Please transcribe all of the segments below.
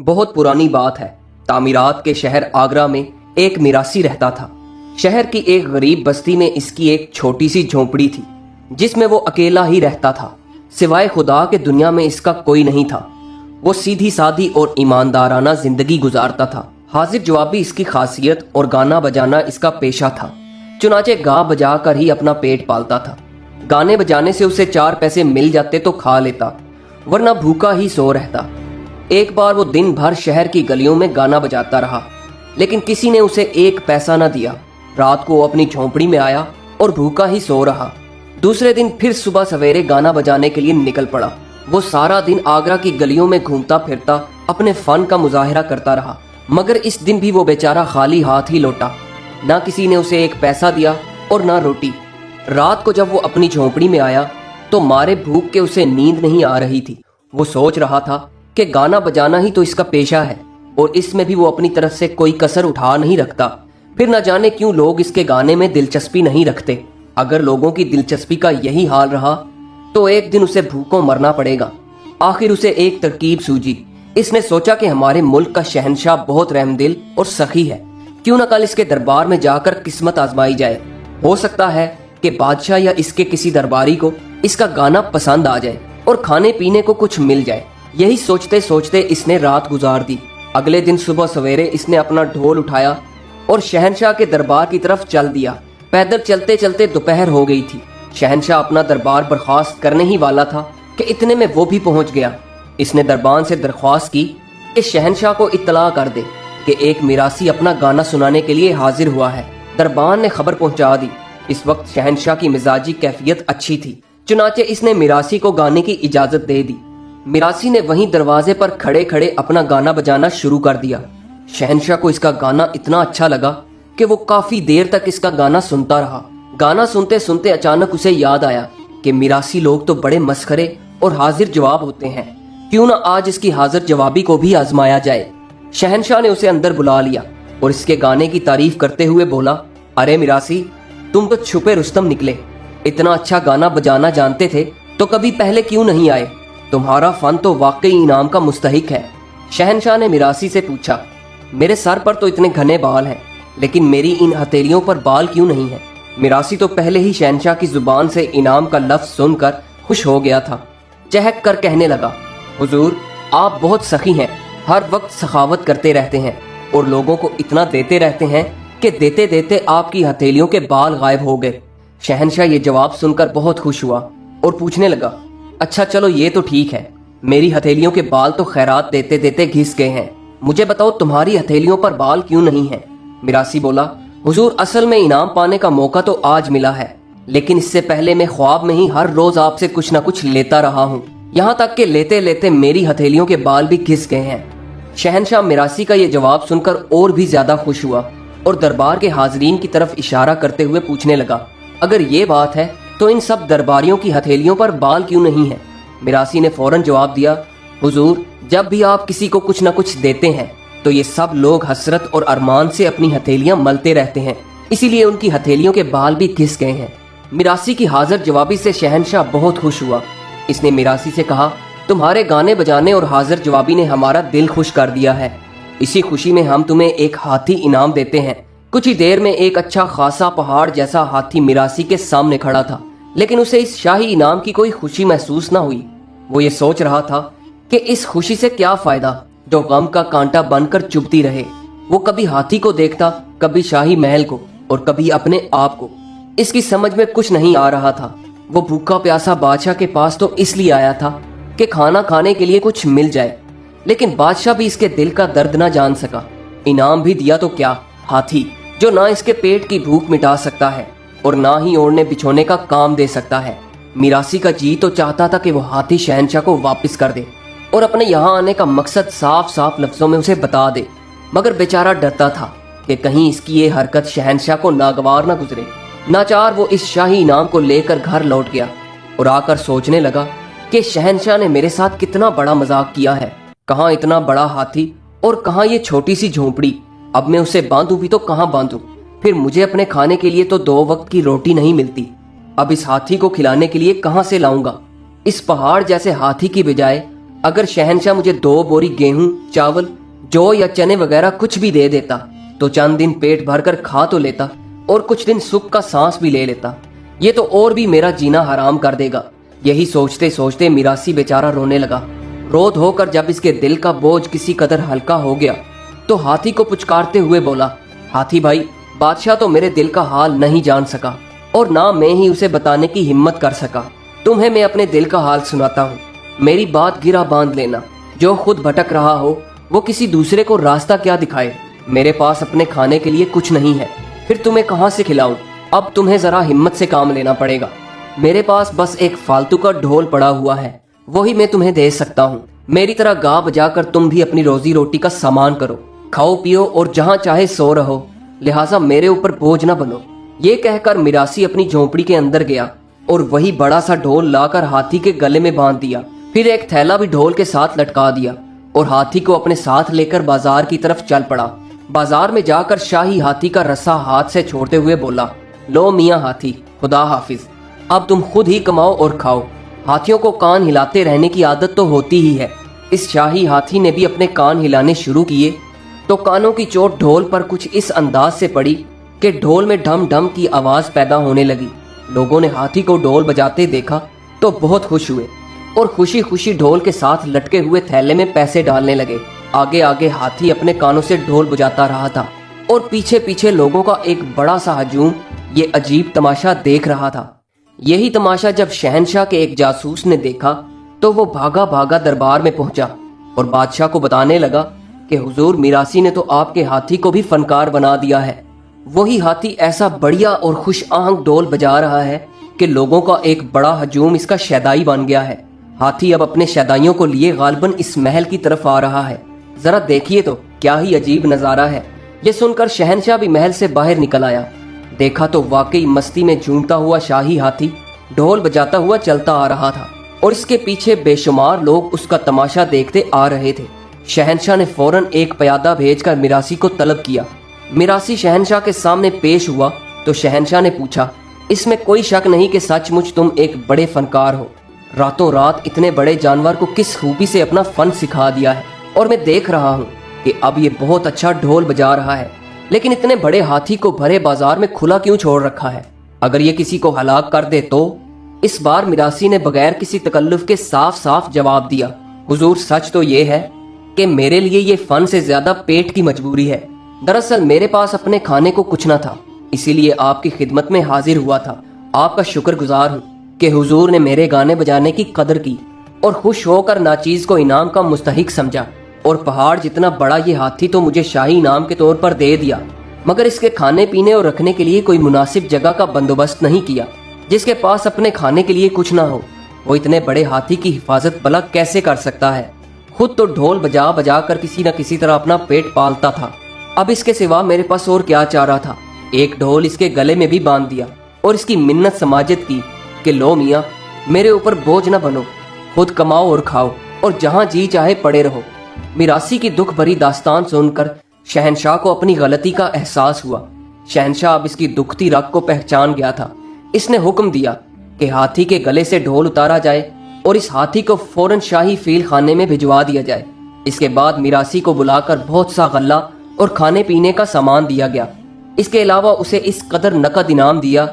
बहुत पुरानी बात है। तामीरात के शहर आगरा में एक मिरासी रहता था। शहर की एक गरीब बस्ती में इसकी एक छोटी सी झोंपड़ी थी जिसमें वो अकेला ही रहता था। सिवाय खुदा के दुनिया में इसका कोई नहीं था। वो सीधी सादी और ईमानदाराना जिंदगी गुजारता था। हाजिर जवाबी इसकी खासियत और गाना बजाना इसका पेशा था। चुनाचे गा बजा कर ही अपना पेट पालता था। गाने बजाने से उसे 4 पैसे मिल जाते तो खा लेता, वरना भूखा ही सो रहता। एक बार वो दिन भर शहर की गलियों में गाना बजाता रहा, लेकिन किसी ने उसे 1 पैसा न दिया। रात को वो अपनी झोंपड़ी में आया और भूखा ही सो रहा। दूसरे दिन फिर सुबह सवेरे गाना बजाने के लिए निकल पड़ा। वो सारा दिन आगरा की गलियों में घूमता फिरता अपने फन का मुजाहिरा करता रहा, मगर इस दिन भी वो बेचारा खाली हाथ ही लौटा। ना किसी ने उसे 1 पैसा दिया और ना रोटी। रात को जब वो अपनी झोंपड़ी में आया तो मारे भूख के उसे नींद नहीं आ रही थी। वो सोच रहा था कि गाना बजाना ही तो इसका पेशा है और इसमें भी वो अपनी तरफ से कोई कसर उठा नहीं रखता। फिर न जाने क्यों लोग इसके गाने में दिलचस्पी नहीं रखते। अगर लोगों की दिलचस्पी का यही हाल रहा तो एक दिन उसे भूखों मरना पड़ेगा। आखिर उसे एक तरकीब सूझी। इसने सोचा कि हमारे मुल्क का शहंशाह बहुत रहमदिल और सखी है, क्यों न कल इसके दरबार में जाकर किस्मत आजमाई जाए। हो सकता है कि बादशाह या इसके किसी दरबारी को इसका गाना पसंद आ जाए और खाने पीने को कुछ मिल जाए। यही सोचते सोचते इसने रात गुजार दी। अगले दिन सुबह सवेरे इसने अपना ढोल उठाया और शहंशाह के दरबार की तरफ चल दिया। पैदल चलते चलते दोपहर हो गई थी। शहंशाह अपना दरबार बर्खास्त करने ही वाला था कि इतने में वो भी पहुंच गया। इसने दरबान से दरख्वास्त की कि शहंशाह को इत्तला कर दे कि एक मिरासी अपना गाना सुनाने के लिए हाजिर हुआ है। दरबान ने खबर पहुंचा दी। इस वक्त शहंशाह की मिजाजी कैफियत अच्छी थी, चुनाचे इसने मिरासी को गाने की इजाजत दे दी। मिरासी ने वहीं दरवाजे पर खड़े खड़े अपना गाना बजाना शुरू कर दिया। शहंशाह को इसका गाना इतना अच्छा लगा कि वो काफी देर तक इसका गाना सुनता रहा। गाना सुनते सुनते अचानक उसे याद आया कि मिरासी लोग तो बड़े मस्खरे और हाजिर जवाब होते हैं, क्यों ना आज इसकी हाजिर जवाबी को भी आजमाया जाए। शहंशाह ने उसे अंदर बुला लिया और इसके गाने की तारीफ करते हुए बोला, अरे मिरासी, तुम तो छुपे रुस्तम निकले। इतना अच्छा गाना बजाना जानते थे तो कभी पहले क्यों नहीं आए? तुम्हारा फन तो वाकई इनाम का मुस्तहिक है। शहंशाह ने मिरासी से पूछा, मेरे सर पर तो इतने घने बाल हैं, लेकिन मेरी इन हथेलियों पर बाल क्यों नहीं है? मिरासी तो पहले ही शहंशाह की जुबान से इनाम का लफ्ज सुनकर खुश हो गया था। चहक कर कहने लगा, हुजूर, आप बहुत सखी हैं, हर वक्त सखावत करते रहते हैं और लोगों को इतना देते रहते हैं कि देते देते आपकी हथेलियों के बाल गायब हो गए। शहंशाह ये जवाब सुनकर बहुत खुश हुआ और पूछने लगा, अच्छा चलो ये तो ठीक है, मेरी हथेलियों के बाल तो खैरात देते देते घिस गए हैं। मुझे बताओ तुम्हारी हथेलियों पर बाल क्यों नहीं है? मिरासी बोला, हुजूर, असल में इनाम पाने का मौका तो आज मिला है, लेकिन इससे पहले मैं ख्वाब में ही हर रोज आपसे कुछ न कुछ लेता रहा हूँ, यहाँ तक कि लेते लेते मेरी हथेलियों के बाल भी घिस गए हैं। शहंशाह मिरासी का ये जवाब सुनकर और भी ज्यादा खुश हुआ और दरबार के हाजरीन की तरफ इशारा करते हुए पूछने लगा, अगर ये बात है तो इन सब दरबारियों की हथेलियों पर बाल क्यों नहीं है? मिरासी ने फौरन जवाब दिया, हुजूर, जब भी आप किसी को कुछ न कुछ देते हैं तो ये सब लोग हसरत और अरमान से अपनी हथेलियां मलते रहते हैं, इसीलिए उनकी हथेलियों के बाल भी घिस गए हैं। मिरासी की हाजिर जवाबी से शहंशाह बहुत खुश हुआ। इसने मिरासी से कहा, तुम्हारे गाने बजाने और हाजिर जवाबी ने हमारा दिल खुश कर दिया है। इसी खुशी में हम तुम्हें एक हाथी इनाम देते हैं। कुछ ही देर में एक अच्छा खासा पहाड़ जैसा हाथी मिरासी के सामने खड़ा था, लेकिन उसे इस शाही इनाम की कोई खुशी महसूस न हुई। वो ये सोच रहा था कि इस खुशी से क्या फायदा जो गम का कांटा बनकर चुभती रहे। वो कभी हाथी को देखता, कभी शाही महल को और कभी अपने आप को। इसकी समझ में कुछ नहीं आ रहा था। वो भूखा प्यासा बादशाह के पास तो इसलिए आया था कि खाना खाने के लिए कुछ मिल जाए, लेकिन बादशाह भी इसके दिल का दर्द ना जान सका। इनाम भी दिया तो क्या, हाथी जो ना इसके पेट की भूख मिटा सकता है और ना ही ओढ़ने बिछोने का काम दे सकता है। मिरासी का जी तो चाहता था कि वो हाथी शहंशाह को वापस कर दे और अपने यहाँ आने का मकसद साफ साफ लफ्जों में उसे बता दे, मगर बेचारा डरता था कि कहीं इसकी ये हरकत शहंशाह को नागवार न गुजरे। नाचार वो इस शाही इनाम को लेकर घर लौट गया और आकर सोचने लगा कि शहंशाह ने मेरे साथ कितना बड़ा मजाक किया है। कहाँ इतना बड़ा हाथी और कहाँ ये छोटी सी झोंपड़ी। अब मैं उसे बांधूं भी तो कहाँ बांधूं? फिर मुझे अपने खाने के लिए तो 2 वक्त की रोटी नहीं मिलती। अब इस हाथी को खिलाने के लिए कहाँ से लाऊंगा? इस पहाड़ जैसे हाथी की बजाय अगर शहंशाह मुझे 2 बोरी गेहूं, चावल, जौ या चने वगैरह कुछ भी दे देता तो चंद दिन पेट भरकर खा तो लेता और कुछ दिन सुख का सांस भी ले लेता। ये तो और भी मेरा जीना हराम कर देगा। यही सोचते सोचते मिरासी बेचारा रोने लगा। रो धोकर जब इसके दिल का बोझ किसी कदर हल्का हो गया तो हाथी को पुचकारते हुए बोला, हाथी भाई, बादशाह तो मेरे दिल का हाल नहीं जान सका और ना मैं ही उसे बताने की हिम्मत कर सका। तुम्हें मैं अपने दिल का हाल सुनाता हूँ, मेरी बात गिरा बांध लेना। जो खुद भटक रहा हो वो किसी दूसरे को रास्ता क्या दिखाए। मेरे पास अपने खाने के लिए कुछ नहीं है, फिर तुम्हें कहाँ से खिलाऊं। अब तुम्हें जरा हिम्मत से काम लेना पड़ेगा। मेरे पास बस एक फालतू का ढोल पड़ा हुआ है, वही मैं तुम्हें दे सकता हूँ। मेरी तरह गा बजाकर तुम भी अपनी रोजी रोटी का सामान करो, खाओ पियो और जहाँ चाहे सो रहो, लिहाजा मेरे ऊपर बोझ न बनो। ये कहकर मिरासी अपनी झोंपड़ी के अंदर गया और वही बड़ा सा ढोल लाकर हाथी के गले में बांध दिया। फिर एक थैला भी ढोल के साथ लटका दिया और हाथी को अपने साथ लेकर बाजार की तरफ चल पड़ा। बाजार में जाकर शाही हाथी का रस्सा हाथ से छोड़ते हुए बोला, लो मियाँ हाथी, खुदा हाफिज, अब तुम खुद ही कमाओ और खाओ। हाथियों को कान हिलाते रहने की आदत तो होती ही है। इस शाही हाथी ने भी अपने कान हिलाने शुरू किए तो कानों की चोट ढोल पर कुछ इस अंदाज से पड़ी कि ढोल में ढम ढम की आवाज पैदा होने लगी। लोगों ने हाथी को ढोल बजाते देखा तो बहुत खुश हुए और खुशी खुशी ढोल के साथ लटके हुए थैले में पैसे डालने लगे। आगे आगे हाथी अपने कानों से ढोल बजाता रहा था और पीछे पीछे लोगों का एक बड़ा सा हजूम ये अजीब तमाशा देख रहा था। यही तमाशा जब शहंशाह के एक जासूस ने देखा तो वो भागा भागा दरबार में पहुंचा और बादशाह को बताने लगा कि हुजूर, मिरासी ने तो आपके हाथी को भी फनकार बना दिया है। वही हाथी ऐसा बढ़िया और खुश आहंग ढोल बजा रहा है कि लोगों का एक बड़ा हजूम इसका शैदाई बन गया है। हाथी अब अपने शैदाइयों को लिए गालिबन इस महल की तरफ आ रहा है। जरा देखिए तो क्या ही अजीब नजारा है। ये सुनकर शहंशाह भी महल से बाहर निकल आया। देखा तो वाकई मस्ती में झूमता हुआ शाही हाथी ढोल बजाता हुआ चलता आ रहा था और इसके पीछे बेशुमार लोग उसका तमाशा देखते आ रहे थे। शहंशाह ने फौरन एक प्यादा भेजकर मिरासी को तलब किया। मिरासी शहंशाह के सामने पेश हुआ तो शहंशाह ने पूछा, इसमें कोई शक नहीं कि सचमुच तुम एक बड़े फनकार हो। रातों रात इतने बड़े जानवर को किस खूबी से अपना फन सिखा दिया है और मैं देख रहा हूँ कि अब ये बहुत अच्छा ढोल बजा रहा है, लेकिन इतने बड़े हाथी को भरे बाजार में खुला क्यों छोड़ रखा है? अगर ये किसी को हलाक कर दे तो? इस बार मिरासी ने बगैर किसी तकल्लुफ के साफ साफ जवाब दिया, हुजूर, सच तो ये है कि मेरे लिए ये फन से ज्यादा पेट की मजबूरी है। दरअसल मेरे पास अपने खाने को कुछ न था, इसीलिए आपकी खिदमत में हाजिर हुआ था। आपका शुक्रगुजार हूँ कि हुजूर ने मेरे गाने बजाने की कदर की और खुश होकर नाचीज को इनाम का मुस्तहिक समझा। और पहाड़ जितना बड़ा ये हाथी तो मुझे शाही इनाम के तौर पर दे दिया, मगर इसके खाने पीने और रखने के लिए कोई मुनासिब जगह का बंदोबस्त नहीं किया। जिसके पास अपने खाने के लिए कुछ ना हो वो इतने बड़े हाथी की हिफाजत भला कैसे कर सकता है? खुद तो ढोल बजा बजा कर किसी न किसी तरह अपना पेट पालता था, अब इसके सिवा मेरे पास और क्या चारा था? एक ढोल इसके गले में भी बांध दिया और इसकी मिन्नत समाजत की कि लो मियाँ, मेरे ऊपर बोझ न बनो, खुद कमाओ और खाओ और जहाँ जी चाहे पड़े रहो। मिरासी की दुख भरी दास्तान सुनकर शहंशाह को अपनी गलती का एहसास हुआ। शहंशाह अब इसकी दुखती रग को पहचान गया था। इसने हुक्म दिया कि हाथी के गले से ढोल उतारा जाए और इस हाथी को फौरन शाही फील खाने में भिजवा दिया जाए। इसके बाद मिरासी को बुलाकर बहुत सा गल्ला और खाने पीने का सामान दिया गया। इसके अलावा उसे इस कदर नकद इनाम दिया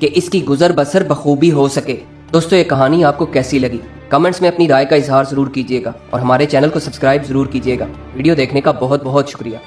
कि इसकी गुजर बसर बखूबी हो सके। दोस्तों, ये कहानी आपको कैसी लगी? कमेंट्स में अपनी राय का इजहार जरूर कीजिएगा और हमारे चैनल को सब्सक्राइब जरूर कीजिएगा। वीडियो देखने का बहुत बहुत शुक्रिया।